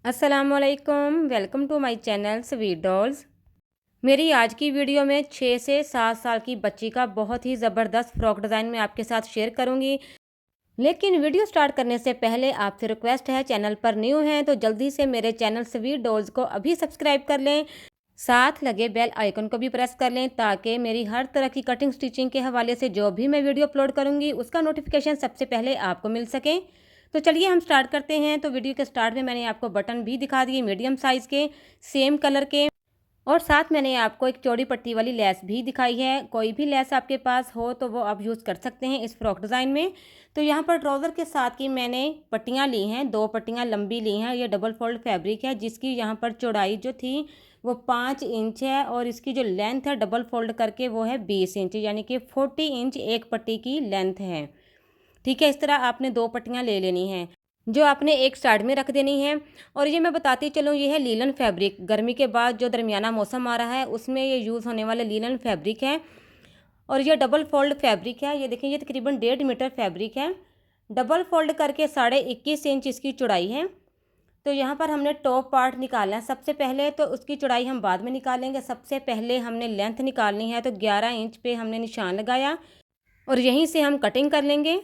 अस्सलामुअलैकुम, welcome to my channel sweet dolls. मेरी आज की वीडियो में 6 से 7 साल की बच्ची का बहुत ही ज़बरदस्त फ्रॉक डिज़ाइन मैं आपके साथ शेयर करूंगी। लेकिन वीडियो स्टार्ट करने से पहले आपसे रिक्वेस्ट है, चैनल पर न्यू हैं तो जल्दी से मेरे चैनल स्वीट डॉल्स को अभी सब्सक्राइब कर लें। साथ लगे बेल आइकन को भी प्रेस कर लें ताकि मेरी हर तरह की कटिंग स्टिचिंग के हवाले से जो भी मैं वीडियो अपलोड करूंगी उसका नोटिफिकेशन सबसे पहले आपको मिल सके। तो चलिए हम स्टार्ट करते हैं। तो वीडियो के स्टार्ट में मैंने आपको बटन भी दिखा दिए मीडियम साइज़ के, सेम कलर के, और साथ मैंने आपको एक चौड़ी पट्टी वाली लेस भी दिखाई है। कोई भी लेस आपके पास हो तो वो आप यूज़ कर सकते हैं इस फ्रॉक डिज़ाइन में। तो यहाँ पर ट्राउज़र के साथ की मैंने पट्टियाँ ली हैं, 2 पट्टियाँ लंबी ली हैं। ये डबल फोल्ड फैब्रिक है जिसकी यहाँ पर चौड़ाई जो थी वो 5 इंच है और इसकी जो लेंथ है डबल फोल्ड करके वो है 20 इंच, यानी कि 40 इंच एक पट्टी की लेंथ है। ठीक है, इस तरह आपने 2 पट्टियाँ ले लेनी हैं जो आपने एक साइड में रख देनी है। और ये मैं बताती चलूँ, ये है लीलन फैब्रिक। गर्मी के बाद जो दरमियाना मौसम आ रहा है उसमें ये यूज़ होने वाले लीलन फैब्रिक है और ये डबल फोल्ड फैब्रिक है। ये देखें, ये तकरीबन 1.5 मीटर फैब्रिक है। डबल फोल्ड करके 21.5 इंच इसकी चौड़ाई है। तो यहाँ पर हमने टॉप पार्ट निकालना है सबसे पहले, तो उसकी चौड़ाई हम बाद में निकालेंगे। सबसे पहले हमने लेंथ निकालनी है, तो 11 इंच पे हमने निशान लगाया और यहीं से हम कटिंग कर लेंगे।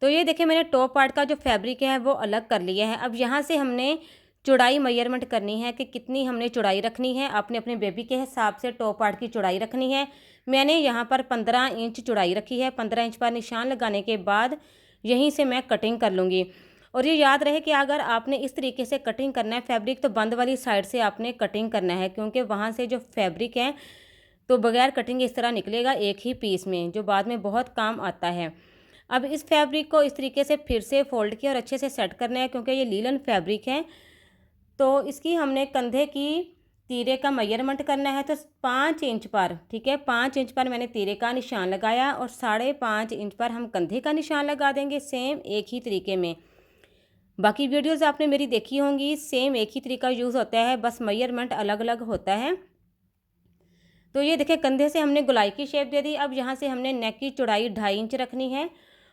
तो ये देखिए, मैंने टॉप पार्ट का जो फैब्रिक है वो अलग कर लिया है। अब यहाँ से हमने चौड़ाई मेजरमेंट करनी है कि कितनी हमने चौड़ाई रखनी है। आपने अपने बेबी के हिसाब से टॉप पार्ट की चौड़ाई रखनी है। मैंने यहाँ पर 15 इंच चौड़ाई रखी है। 15 इंच पर निशान लगाने के बाद यहीं से मैं कटिंग कर लूँगी। और ये याद रहे कि अगर आपने इस तरीके से कटिंग करना है फैब्रिक, तो बंद वाली साइड से आपने कटिंग करना है, क्योंकि वहाँ से जो फैब्रिक है तो बगैर कटिंग इस तरह निकलेगा एक ही पीस में, जो बाद में बहुत काम आता है। अब इस फैब्रिक को इस तरीके से फिर से फोल्ड किया और अच्छे से सेट करना है, क्योंकि ये लीलन फैब्रिक है। तो इसकी हमने कंधे की तीरे का मेजरमेंट करना है, तो 5 इंच पर, ठीक है, 5 इंच पर मैंने तीरे का निशान लगाया और 5.5 इंच पर हम कंधे का निशान लगा देंगे, सेम एक ही तरीके में। बाकी वीडियोज़ आपने मेरी देखी होंगी, सेम एक ही तरीका यूज़ होता है, बस मेजरमेंट अलग अलग होता है। तो ये देखिए, कंधे से हमने गोलाई की शेप दे दी। अब यहाँ से हमने नेक की चौड़ाई 2.5 इंच रखनी है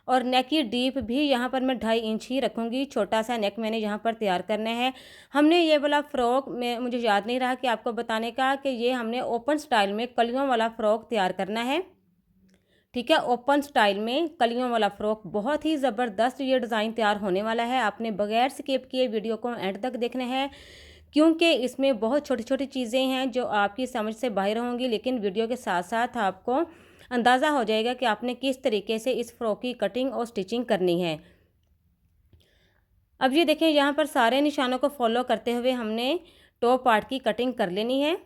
और नेक की डीप भी यहाँ पर मैं 2.5 इंच ही रखूँगी। छोटा सा नेक मैंने यहाँ पर तैयार करना है। हमने ये वाला फ़्रॉक में, मुझे याद नहीं रहा कि आपको बताने का, कि ये हमने ओपन स्टाइल में कलियों वाला फ़्रॉक तैयार करना है। ठीक है, ओपन स्टाइल में कलियों वाला फ़्रॉक, बहुत ही ज़बरदस्त ये डिज़ाइन तैयार होने वाला है। आपने बगैर स्किप किए वीडियो को एंड तक देखना है, क्योंकि इसमें बहुत छोटी छोटी चीज़ें हैं जो आपकी समझ से बाहर होंगी, लेकिन वीडियो के साथ साथ आपको अंदाज़ा हो जाएगा कि आपने किस तरीके से इस फ्रॉक की कटिंग और स्टिचिंग करनी है। अब ये देखें, यहाँ पर सारे निशानों को फॉलो करते हुए हमने टॉप पार्ट की कटिंग कर लेनी है।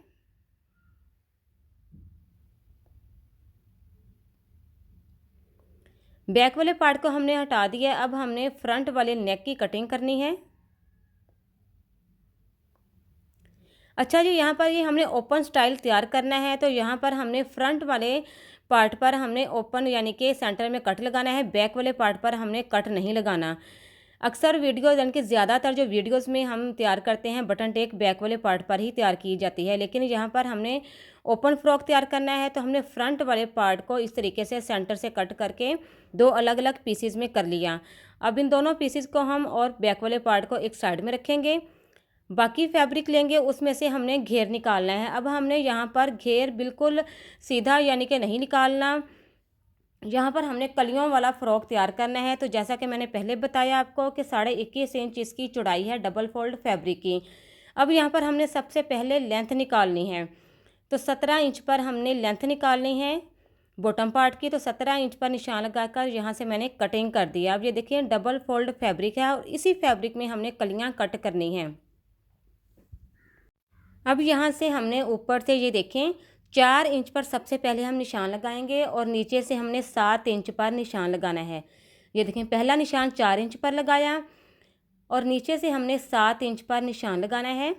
बैक वाले पार्ट को हमने हटा दिया। अब हमने फ्रंट वाले नेक की कटिंग करनी है। अच्छा जी, यहाँ पर ये हमने ओपन स्टाइल तैयार करना है, तो यहाँ पर हमने फ्रंट वाले पार्ट पर हमने ओपन यानी कि सेंटर में कट लगाना है। बैक वाले पार्ट पर हमने कट नहीं लगाना। अक्सर वीडियोज़, यानी कि ज़्यादातर जो वीडियोज़ में हम तैयार करते हैं बटन टेक बैक वाले पार्ट पर ही तैयार की जाती है, लेकिन यहाँ पर हमने ओपन फ्रॉक तैयार करना है, तो हमने फ्रंट वाले पार्ट को इस तरीके से सेंटर से कट करके 2 अलग अलग पीसीज में कर लिया। अब इन दोनों पीसीज को हम और बैक वाले पार्ट को एक साइड में रखेंगे। बाकी फैब्रिक लेंगे, उसमें से हमने घेर निकालना है। अब हमने यहाँ पर घेर बिल्कुल सीधा यानी कि नहीं निकालना। यहाँ पर हमने कलियों वाला फ़्रॉक तैयार करना है। तो जैसा कि मैंने पहले बताया आपको कि 21.5 इंच इसकी चौड़ाई है डबल फोल्ड फैब्रिक की। अब यहाँ पर हमने सबसे पहले लेंथ निकालनी है, तो 17 इंच पर हमने लेंथ निकालनी है बॉटम पार्ट की। तो 17 इंच पर निशान लगाकर यहाँ से मैंने कटिंग कर दिया। अब ये देखिए, डबल फोल्ड फैब्रिक है और इसी फैब्रिक में हमने कलियाँ कट करनी हैं। अब यहाँ से हमने ऊपर से ये देखें 4 इंच पर सबसे पहले हम निशान लगाएंगे और नीचे से हमने 7 इंच पर निशान लगाना है। ये देखें, पहला निशान 4 इंच पर लगाया और नीचे से हमने 7 इंच पर निशान लगाना है।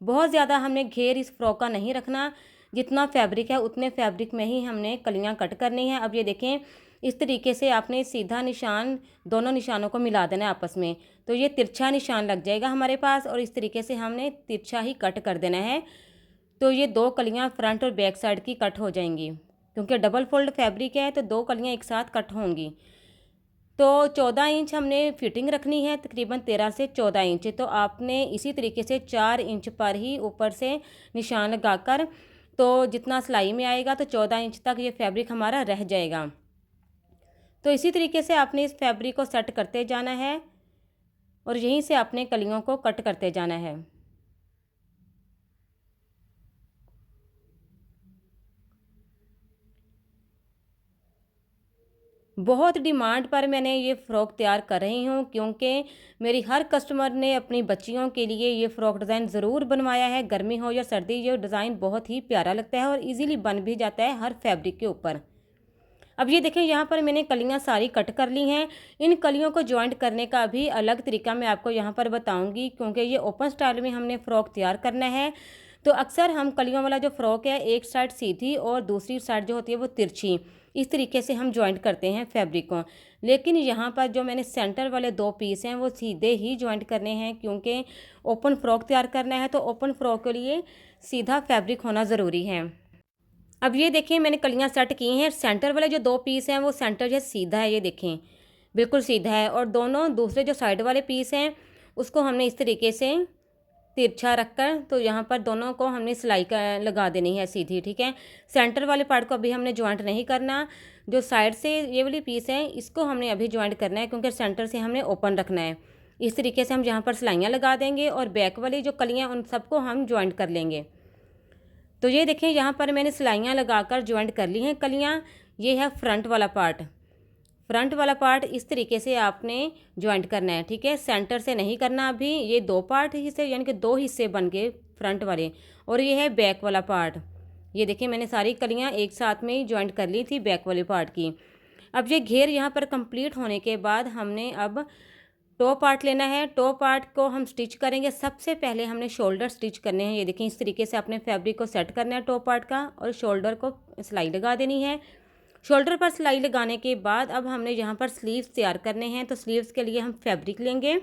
बहुत ज़्यादा हमने घेर इस फ्रॉक का नहीं रखना, जितना फैब्रिक है उतने फैब्रिक में ही हमने कलियाँ कट करनी है। अब ये देखें, इस तरीके से आपने सीधा निशान, दोनों निशानों को मिला देना है आपस में, तो ये तिरछा निशान लग जाएगा हमारे पास और इस तरीके से हमने तिरछा ही कट कर देना है। तो ये 2 कलियाँ फ्रंट और बैक साइड की कट हो जाएंगी, क्योंकि डबल फोल्ड फैब्रिक है तो 2 कलियाँ एक साथ कट होंगी। तो 14 इंच हमने फिटिंग रखनी है, तकरीबन 13 से 14 इंच। तो आपने इसी तरीके से 4 इंच पर ही ऊपर से निशान लगाकर, तो जितना सिलाई में आएगा तो 14 इंच तक ये फैब्रिक हमारा रह जाएगा। तो इसी तरीके से आपने इस फैब्रिक को सेट करते जाना है और यहीं से आपने कलियों को कट करते जाना है। बहुत डिमांड पर मैंने ये फ़्रॉक तैयार कर रही हूँ, क्योंकि मेरी हर कस्टमर ने अपनी बच्चियों के लिए ये फ़्रॉक डिज़ाइन ज़रूर बनवाया है। गर्मी हो या सर्दी, ये डिज़ाइन बहुत ही प्यारा लगता है और इजीली बन भी जाता है हर फैब्रिक के ऊपर। अब ये देखें, यहाँ पर मैंने कलियाँ सारी कट कर ली हैं। इन कलियों को जॉइंट करने का भी अलग तरीका मैं आपको यहाँ पर बताऊँगी, क्योंकि ये ओपन स्टाइल में हमने फ़्रॉक तैयार करना है। तो अक्सर हम कलियों वाला जो फ़्रॉक है, एक साइड सीधी और दूसरी साइड जो होती है वो तिरछी, इस तरीके से हम जॉइंट करते हैं फैब्रिक को। लेकिन यहाँ पर जो मैंने सेंटर वाले 2 पीस हैं वो सीधे ही जॉइंट करने हैं, क्योंकि ओपन फ़्रॉक तैयार करना है। तो ओपन फ़्रॉक के लिए सीधा फैब्रिक होना ज़रूरी है। अब ये देखें, मैंने कलियाँ सेट की हैं। सेंटर वाले जो 2 पीस हैं वो सेंटर जो सीधा है, ये देखें बिल्कुल सीधा है, और दोनों दूसरे जो साइड वाले पीस हैं उसको हमने इस तरीके से तिरछा रखकर, तो यहाँ पर दोनों को हमने सिलाई का लगा देनी है सीधी। ठीक है, सेंटर वाले पार्ट को अभी हमने जॉइंट नहीं करना। जो साइड से ये वाली पीस है इसको हमने अभी जॉइंट करना है, क्योंकि सेंटर से हमने ओपन रखना है। इस तरीके से हम यहाँ पर सिलाइयाँ लगा देंगे और बैक वाली जो कलियाँ उन सबको हम जॉइंट कर लेंगे। तो ये देखें, यहाँ पर मैंने सिलाइयाँ लगाकर जॉइंट कर ली हैं कलियाँ। ये है फ्रंट वाला पार्ट। फ्रंट वाला पार्ट इस तरीके से आपने जॉइंट करना है। ठीक है, सेंटर से नहीं करना अभी। ये 2 पार्ट हिस्से, यानी कि 2 हिस्से बन गए फ्रंट वाले। और ये है बैक वाला पार्ट। ये देखिए, मैंने सारी कलियाँ एक साथ में ही जॉइंट कर ली थी बैक वाले पार्ट की। अब ये घेर यहाँ पर कंप्लीट होने के बाद हमने अब टॉप पार्ट लेना है। टॉप पार्ट को हम स्टिच करेंगे। सबसे पहले हमने शोल्डर स्टिच करने हैं। ये देखिए, इस तरीके से अपने फैब्रिक को सेट करना है टॉप पार्ट का, और शोल्डर को सिलाई लगा देनी है। शोल्डर पर सिलाई लगाने के बाद अब हमने यहाँ पर स्लीव्स तैयार करने हैं। तो स्लीव्स के लिए हम फैब्रिक लेंगे,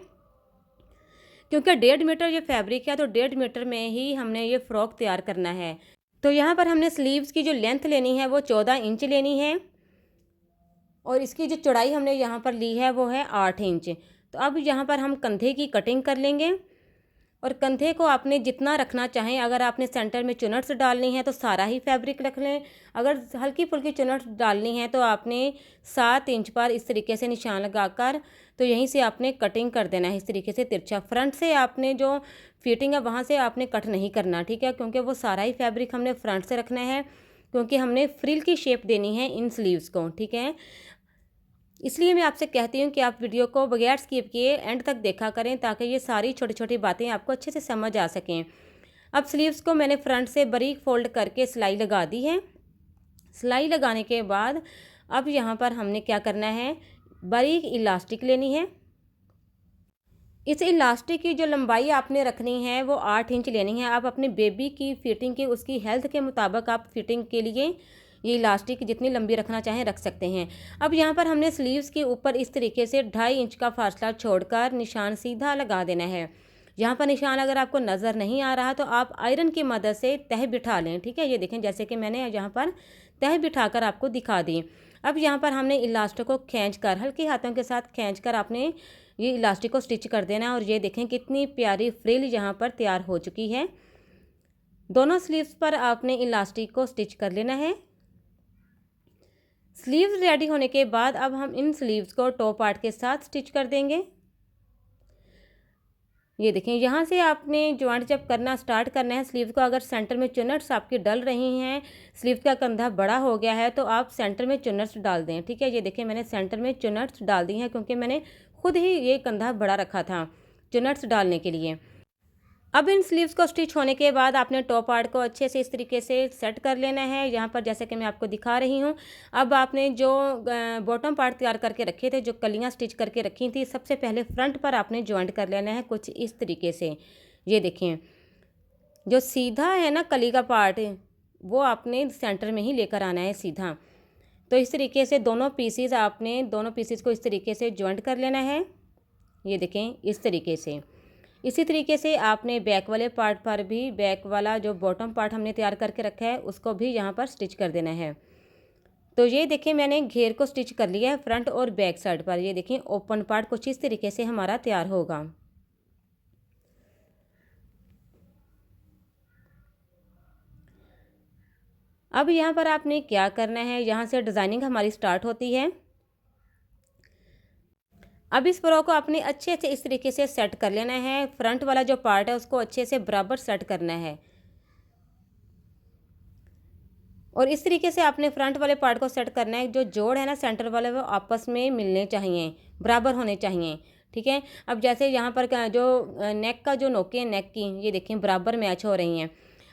क्योंकि 1.5 मीटर ये फैब्रिक है, तो 1.5 मीटर में ही हमने ये फ़्रॉक तैयार करना है। तो यहाँ पर हमने स्लीव्स की जो लेंथ लेनी है वो 14 इंच लेनी है, और इसकी जो चौड़ाई हमने यहाँ पर ली है वो है 8 इंच। तो अब यहाँ पर हम कंधे की कटिंग कर लेंगे, और कंधे को आपने जितना रखना चाहें, अगर आपने सेंटर में चुनट्स डालनी है तो सारा ही फैब्रिक रख लें। अगर हल्की फुल्की चुनट्स डालनी है तो आपने 7 इंच पर इस तरीके से निशान लगाकर, तो यहीं से आपने कटिंग कर देना है इस तरीके से तिरछा। फ्रंट से आपने जो फिटिंग है वहाँ से आपने कट नहीं करना। ठीक है, क्योंकि वो सारा ही फैब्रिक हमने फ्रंट से रखना है, क्योंकि हमने फ्रिल की शेप देनी है इन स्लीव्स को। ठीक है, इसलिए मैं आपसे कहती हूँ कि आप वीडियो को बगैर स्किप किए एंड तक देखा करें, ताकि ये सारी छोटी छोटी बातें आपको अच्छे से समझ आ सकें। अब स्लीव्स को मैंने फ्रंट से बारीक फोल्ड करके सिलाई लगा दी है। सिलाई लगाने के बाद अब यहाँ पर हमने क्या करना है, बारीक इलास्टिक लेनी है। इस इलास्टिक की जो लंबाई आपने रखनी है वो 8 इंच लेनी है। आप अपनी बेबी की फिटिंग की, उसकी हेल्थ के मुताबिक आप फिटिंग के लिए ये इलास्टिक जितनी लंबी रखना चाहें रख सकते हैं। अब यहाँ पर हमने स्लीव्स के ऊपर इस तरीके से 2.5 इंच का फासला छोड़कर निशान सीधा लगा देना है। यहाँ पर निशान अगर आपको नज़र नहीं आ रहा तो आप आयरन की मदद से तह बिठा लें। ठीक है, ये देखें, जैसे कि मैंने यहाँ पर तह बिठाकर आपको दिखा दी। अब यहाँ पर हमने इलास्टिक को खींचकर, हल्के हाथों के साथ खींचकर आपने ये इलास्टिक को स्टिच कर देना है। और ये देखें कितनी प्यारी फ्रिल यहाँ पर तैयार हो चुकी है। दोनों स्लीव्स पर आपने इलास्टिक को स्टिच कर लेना है। स्लीव्स रेडी होने के बाद अब हम इन स्लीव्स को टॉप पार्ट के साथ स्टिच कर देंगे। ये देखें, यहाँ से आपने जॉइंट जब करना स्टार्ट करना है स्लीव को, अगर सेंटर में चुनट्स आपकी डल रही हैं, स्लीव का कंधा बड़ा हो गया है, तो आप सेंटर में चुनट्स डाल दें। ठीक है, ये देखें, मैंने सेंटर में चुनट्स डाल दी हैं, क्योंकि मैंने खुद ही ये कंधा बड़ा रखा था चुनट्स डालने के लिए। अब इन स्लीव्स को स्टिच होने के बाद आपने टॉप पार्ट को अच्छे से इस तरीके से सेट कर लेना है। यहाँ पर जैसे कि मैं आपको दिखा रही हूँ। अब आपने जो बॉटम पार्ट तैयार करके रखे थे, जो कलियाँ स्टिच करके रखी थी, सबसे पहले फ्रंट पर आपने जॉइंट कर लेना है कुछ इस तरीके से। ये देखें, जो सीधा है ना कली का पार्ट, वो आपने सेंटर में ही लेकर आना है सीधा। तो इस तरीके से दोनों पीसीज को इस तरीके से जॉइंट कर लेना है। ये देखें, इस तरीके से। इसी तरीके से आपने बैक वाले पार्ट पर भी, बैक वाला जो बॉटम पार्ट हमने तैयार करके रखा है उसको भी यहाँ पर स्टिच कर देना है। तो ये देखिए मैंने घेर को स्टिच कर लिया है फ्रंट और बैक साइड पर। ये देखिए ओपन पार्ट कुछ इस तरीके से हमारा तैयार होगा। अब यहाँ पर आपने क्या करना है, यहाँ से डिज़ाइनिंग हमारी स्टार्ट होती है। अब इस फ्रॉक को आपने अच्छे से इस तरीके से सेट कर लेना है। फ्रंट वाला जो पार्ट है उसको अच्छे से बराबर सेट करना है और इस तरीके से आपने फ्रंट वाले पार्ट को सेट करना है। जो जोड़ है ना सेंटर वाले, वो आपस में मिलने चाहिए, बराबर होने चाहिए। ठीक है। अब जैसे यहाँ पर जो नेक का जो नोके हैं नेक की, ये देखें बराबर मैच हो रही हैं।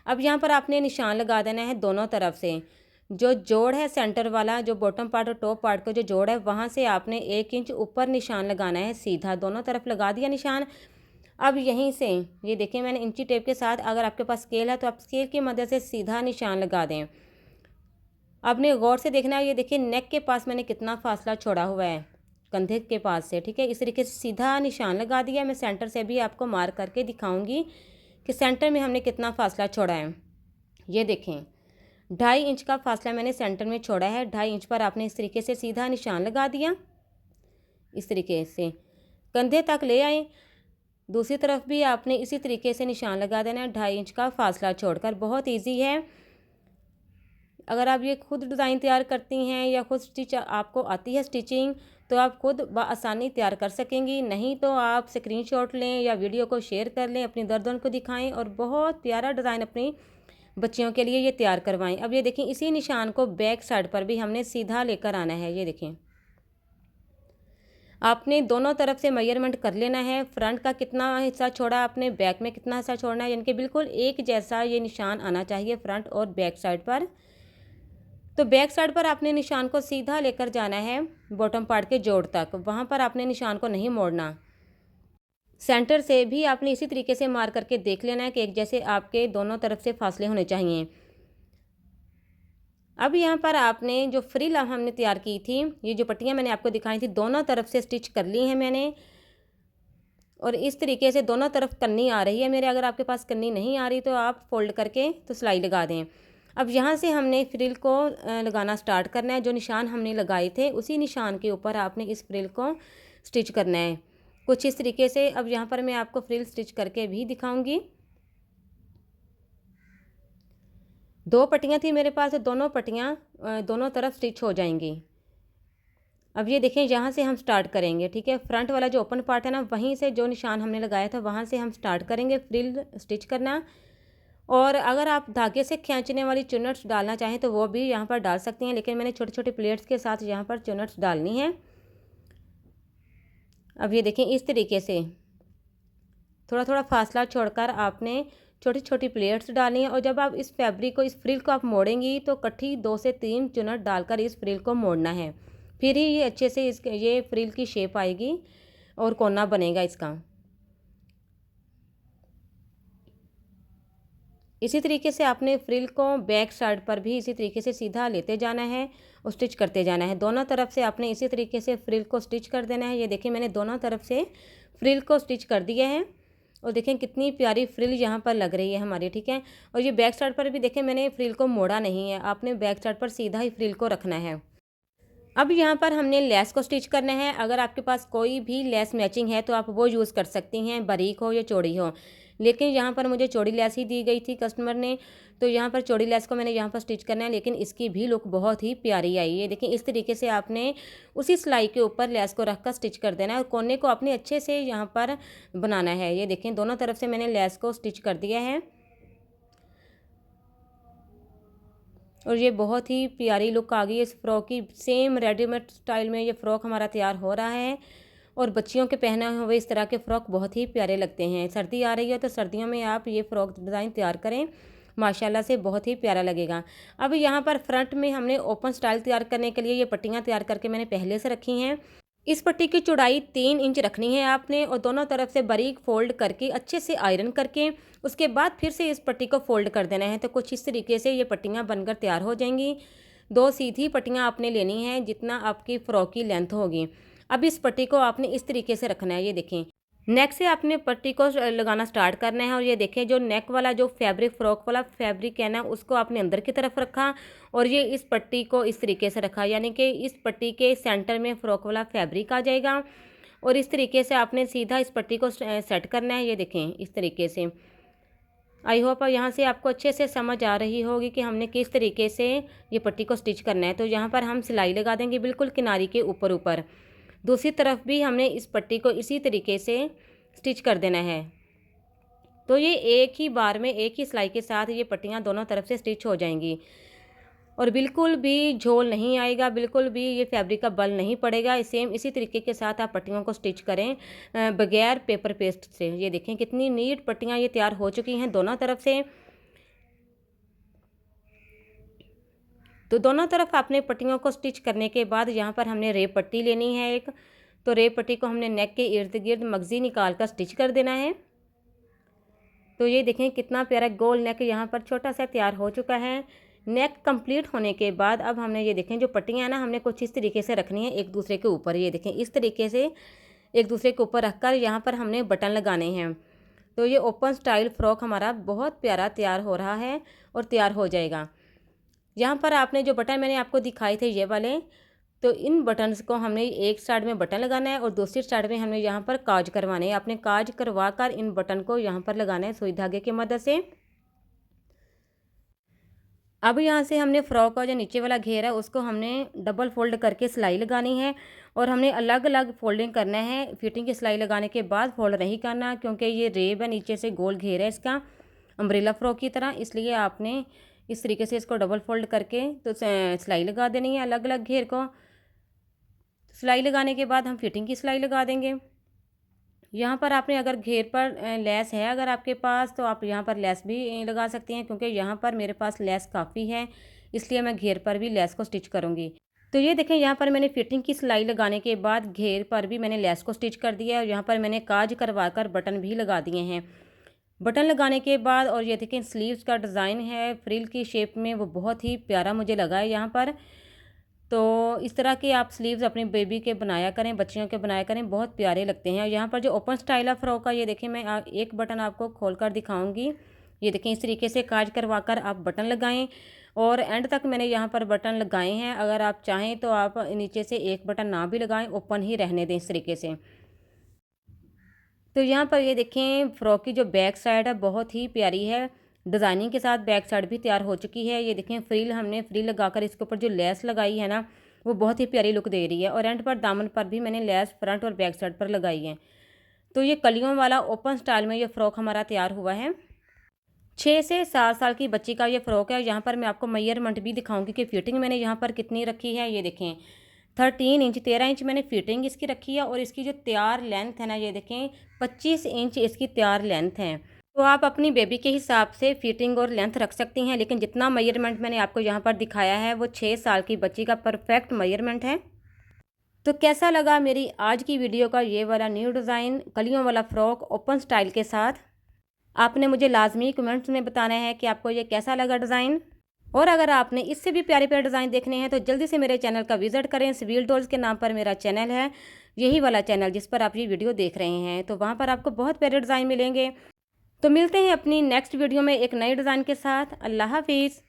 अब यहाँ पर आपने निशान लगा देना है दोनों तरफ से। जो जोड़ है सेंटर वाला, जो बॉटम पार्ट और टॉप पार्ट का जो जोड़ है, वहाँ से आपने 1 इंच ऊपर निशान लगाना है सीधा। दोनों तरफ लगा दिया निशान। अब यहीं से ये देखें मैंने इंची टेप के साथ, अगर आपके पास स्केल है तो आप स्केल की मदद से सीधा निशान लगा दें। आपने गौर से देखना है, ये देखिए नेक के पास मैंने कितना फासला छोड़ा हुआ है कंधे के पास से। ठीक है, इस तरीके से सीधा निशान लगा दिया। मैं सेंटर से भी आपको मार्क करके दिखाऊंगी कि सेंटर में हमने कितना फासला छोड़ा है। ये देखें 2.5 इंच का फासला मैंने सेंटर में छोड़ा है। 2.5 इंच पर आपने इस तरीके से सीधा निशान लगा दिया। इस तरीके से कंधे तक ले आए। दूसरी तरफ भी आपने इसी तरीके से निशान लगा देना है 2.5 इंच का फासला छोड़कर। बहुत ईजी है। अगर आप ये खुद डिज़ाइन तैयार करती हैं या खुद स्टिच आपको आती है स्टिचिंग, तो आप खुद बआसानी तैयार कर सकेंगी। नहीं तो आप स्क्रीनशॉट लें या वीडियो को शेयर कर लें, अपनी दर्दों को दिखाएं और बहुत प्यारा डिज़ाइन अपनी बच्चियों के लिए ये तैयार करवाएं। अब ये देखें इसी निशान को बैक साइड पर भी हमने सीधा लेकर आना है। ये देखें आपने दोनों तरफ से मेजरमेंट कर लेना है। फ्रंट का कितना हिस्सा छोड़ा आपने, बैक में कितना हिस्सा छोड़ना है, यानी कि बिल्कुल एक जैसा ये निशान आना चाहिए फ्रंट और बैक साइड पर। तो बैक साइड पर आपने निशान को सीधा लेकर जाना है बॉटम पार्ट के जोड़ तक। वहाँ पर आपने निशान को नहीं मोड़ना। सेंटर से भी आपने इसी तरीके से मार करके देख लेना है कि एक जैसे आपके दोनों तरफ से फासले होने चाहिए। अब यहाँ पर आपने जो फ्रिल हमने तैयार की थी, ये जो पट्टियाँ मैंने आपको दिखाई थी, दोनों तरफ से स्टिच कर ली हैं मैंने। और इस तरीके से दोनों तरफ कन्नी आ रही है मेरे। अगर आपके पास कन्नी नहीं आ रही तो आप फोल्ड करके तो सिलाई लगा दें। अब यहाँ से हमने फ्रिल को लगाना स्टार्ट करना है। जो निशान हमने लगाए थे उसी निशान के ऊपर आपने इस फ्रिल को स्टिच करना है कुछ इस तरीके से। अब यहाँ पर मैं आपको फ्रिल स्टिच करके भी दिखाऊंगी। 2 पट्टियाँ थी मेरे पास, दोनों पट्टियाँ दोनों तरफ स्टिच हो जाएंगी। अब ये देखें यहाँ से हम स्टार्ट करेंगे। ठीक है, फ्रंट वाला जो ओपन पार्ट है ना, वहीं से जो निशान हमने लगाया था वहाँ से हम स्टार्ट करेंगे फ्रिल स्टिच करना। और अगर आप धागे से खींचने वाली चुन्नट्स डालना चाहें तो वो भी यहाँ पर डाल सकती हैं, लेकिन मैंने छोटे छोटे प्लेट्स के साथ यहाँ पर चुन्नट्स डालनी है। अब ये देखें इस तरीके से थोड़ा थोड़ा फासला छोड़कर आपने छोटी छोटी प्लेट्स डालनी है। और जब आप इस फैब्रिक को, इस फ्रिल को आप मोड़ेंगी तो इकट्ठी 2 से 3 चुन्नट डालकर इस फ्रिल को मोड़ना है। फिर ही ये अच्छे से ये फ्रिल की शेप आएगी और कोना बनेगा इसका। इसी तरीके से आपने फ्रिल को बैक साइड पर भी इसी तरीके से सीधा लेते जाना है और स्टिच करते जाना है। दोनों तरफ से आपने इसी तरीके से फ्रिल को स्टिच कर देना है। ये देखिए मैंने दोनों तरफ से फ्रिल को स्टिच कर दिया है और देखें कितनी प्यारी फ्रिल यहाँ पर लग रही है हमारी। ठीक है, और ये बैक साइड पर भी देखें मैंने फ्रिल को मोड़ा नहीं है, आपने बैक साइड पर सीधा ही फ्रिल को रखना है। अब यहाँ पर हमने लेस को स्टिच करना है। अगर आपके पास कोई भी लेस मैचिंग है तो आप वो यूज़ कर सकती हैं, बारीक हो या चौड़ी हो। लेकिन यहाँ पर मुझे चौड़ी लेस ही दी गई थी कस्टमर ने, तो यहाँ पर चौड़ी लेस को मैंने यहाँ पर स्टिच करना है। लेकिन इसकी भी लुक बहुत ही प्यारी आई है। देखिए इस तरीके से आपने उसी सिलाई के ऊपर लेस को रख कर स्टिच कर देना है और कोने को आपने अच्छे से यहाँ पर बनाना है। ये देखें दोनों तरफ से मैंने लेस को स्टिच कर दिया है और ये बहुत ही प्यारी लुक आ गई है इस फ्रॉक की। सेम रेडीमेड स्टाइल में ये फ़्रॉक हमारा तैयार हो रहा है और बच्चियों के पहने हुए इस तरह के फ़्रॉक बहुत ही प्यारे लगते हैं। सर्दी आ रही है तो सर्दियों में आप ये फ़्रॉक डिज़ाइन तैयार करें, माशाल्लाह से बहुत ही प्यारा लगेगा। अब यहाँ पर फ्रंट में हमने ओपन स्टाइल तैयार करने के लिए ये पट्टियाँ तैयार करके मैंने पहले से रखी हैं। इस पट्टी की चौड़ाई 3 इंच रखनी है आपने और दोनों तरफ से बारीक फोल्ड करके अच्छे से आयरन करके उसके बाद फिर से इस पट्टी को फोल्ड कर देना है। तो कुछ इस तरीके से ये पट्टियाँ बनकर तैयार हो जाएंगी। 2 सीधी पट्टियाँ आपने लेनी है जितना आपकी फ़्रॉक की लेंथ होगी। अब इस पट्टी को आपने इस तरीके से रखना है। ये देखें नेक से आपने पट्टी को लगाना स्टार्ट करना है। और ये देखिए जो नेक वाला जो फैब्रिक, फ्रॉक वाला फैब्रिक है ना, उसको आपने अंदर की तरफ रखा और ये इस पट्टी को इस तरीके से रखा, यानी कि इस पट्टी के सेंटर में फ्रॉक वाला फैब्रिक आ जाएगा। और इस तरीके से आपने सीधा इस पट्टी को सेट करना है। ये देखें इस तरीके से। आई होप यहाँ से आपको अच्छे से समझ आ रही होगी कि हमने किस तरीके से ये पट्टी को स्टिच करना है। तो यहाँ पर हम सिलाई लगा देंगे बिल्कुल किनारी के ऊपर ऊपर। दूसरी तरफ भी हमने इस पट्टी को इसी तरीके से स्टिच कर देना है। तो ये एक ही बार में एक ही सिलाई के साथ ये पट्टियाँ दोनों तरफ से स्टिच हो जाएंगी और बिल्कुल भी झोल नहीं आएगा, बिल्कुल भी ये फैब्रिक का बल नहीं पड़ेगा। सेम इसी तरीके के साथ आप पट्टियों को स्टिच करें बगैर पेपर पेस्ट से। ये देखें कितनी नीट पट्टियाँ ये तैयार हो चुकी हैं दोनों तरफ से। तो दोनों तरफ आपने पट्टियों को स्टिच करने के बाद यहाँ पर हमने रेप पट्टी लेनी है एक। तो रेप पट्टी को हमने नेक के इर्द गिर्द मगजी निकाल कर स्टिच कर देना है। तो ये देखें कितना प्यारा गोल नेक यहाँ पर छोटा सा तैयार हो चुका है। नेक कंप्लीट होने के बाद अब हमने ये देखें जो पट्टियाँ हैं ना, हमने कुछ इस तरीके से रखनी है एक दूसरे के ऊपर। ये देखें इस तरीके से एक दूसरे के ऊपर रखकर यहाँ पर हमने बटन लगाने हैं। तो ये ओपन स्टाइल फ्रॉक हमारा बहुत प्यारा तैयार हो रहा है और तैयार हो जाएगा। यहाँ पर आपने जो बटन मैंने आपको दिखाए थे ये वाले, तो इन बटन्स को हमने एक साइड में बटन लगाना है और दूसरी साइड में हमने यहाँ पर काज करवाने हैं। आपने काज करवा कर इन बटन को यहाँ पर लगाना है सुई धागे की मदद से। अब यहाँ से हमने फ्रॉक का जो नीचे वाला घेर है उसको हमने डबल फोल्ड करके सिलाई लगानी है और हमने अलग अलग फोल्डिंग करना है। फिटिंग की सिलाई लगाने के बाद फोल्ड नहीं करना, क्योंकि ये रेब है, नीचे से गोल घेर है इसका अम्ब्रेला फ्रॉक की तरह, इसलिए आपने इस तरीके से इसको डबल फोल्ड करके तो सिलाई लगा देनी है अलग अलग घेर को। सिलाई लगाने के बाद हम फिटिंग की सिलाई लगा देंगे। यहाँ पर आपने अगर घेर पर लेस है अगर आपके पास, तो आप यहाँ पर लेस भी लगा सकती हैं, क्योंकि यहाँ पर मेरे पास लेस काफ़ी है इसलिए मैं घेर पर भी लेस को स्टिच करूँगी। तो ये देखें यहाँ पर मैंने फिटिंग की सिलाई लगाने के बाद घेर पर भी मैंने लेस को स्टिच कर दिया है और यहाँ पर मैंने काज करवा कर बटन भी लगा दिए हैं। बटन लगाने के बाद और ये देखें स्लीव्स का डिज़ाइन है फ्रिल की शेप में, वो बहुत ही प्यारा मुझे लगा है यहाँ पर। तो इस तरह के आप स्लीव्स अपने बेबी के बनाया करें, बच्चियों के बनाया करें, बहुत प्यारे लगते हैं। और यहाँ पर जो ओपन स्टाइल है फ्रॉक का, ये देखें मैं एक बटन आपको खोल कर दिखाऊंगी। ये देखें इस तरीके से काज करवा कर आप बटन लगाएं और एंड तक मैंने यहाँ पर बटन लगाए हैं। अगर आप चाहें तो आप नीचे से एक बटन ना भी लगाएं, ओपन ही रहने दें इस तरीके से। तो यहाँ पर ये देखें फ्रॉक की जो बैक साइड है बहुत ही प्यारी है, डिज़ाइनिंग के साथ बैक साइड भी तैयार हो चुकी है। ये देखें फ्रिल हमने फ्रिल लगाकर इसके ऊपर जो लेस लगाई है ना, वो बहुत ही प्यारी लुक दे रही है। और एंड पर दामन पर भी मैंने लेस फ्रंट और बैक साइड पर लगाई है। तो ये कलियों वाला ओपन स्टाइल में ये फ़्रॉक हमारा तैयार हुआ है। 6 से 7 साल की बच्ची का ये फ़्रॉक है। यहाँ पर मैं आपको मेजरमेंट भी दिखाऊंगी कि फ़िटिंग मैंने यहाँ पर कितनी रखी है। ये देखें 13 इंच 13 इंच मैंने फ़िटिंग इसकी रखी है और इसकी जो तैयार लेंथ है ना, ये देखें 25 इंच इसकी तैयार लेंथ है। तो आप अपनी बेबी के हिसाब से फ़िटिंग और लेंथ रख सकती हैं, लेकिन जितना मेजरमेंट मैंने आपको यहाँ पर दिखाया है वो 6 साल की बच्ची का परफेक्ट मेजरमेंट है। तो कैसा लगा मेरी आज की वीडियो का ये वाला न्यू डिज़ाइन कलियों वाला फ़्रॉक ओपन स्टाइल के साथ? आपने मुझे लाजमी कमेंट्स में बताना है कि आपको ये कैसा लगा डिज़ाइन। और अगर आपने इससे भी प्यारे प्यारे डिज़ाइन देखने हैं तो जल्दी से मेरे चैनल का विज़िट करें। स्वील डॉल्स के नाम पर मेरा चैनल है, यही वाला चैनल जिस पर आप ये वीडियो देख रहे हैं। तो वहाँ पर आपको बहुत प्यारे डिज़ाइन मिलेंगे। तो मिलते हैं अपनी नेक्स्ट वीडियो में एक नए डिज़ाइन के साथ। अल्लाह हाफिज़।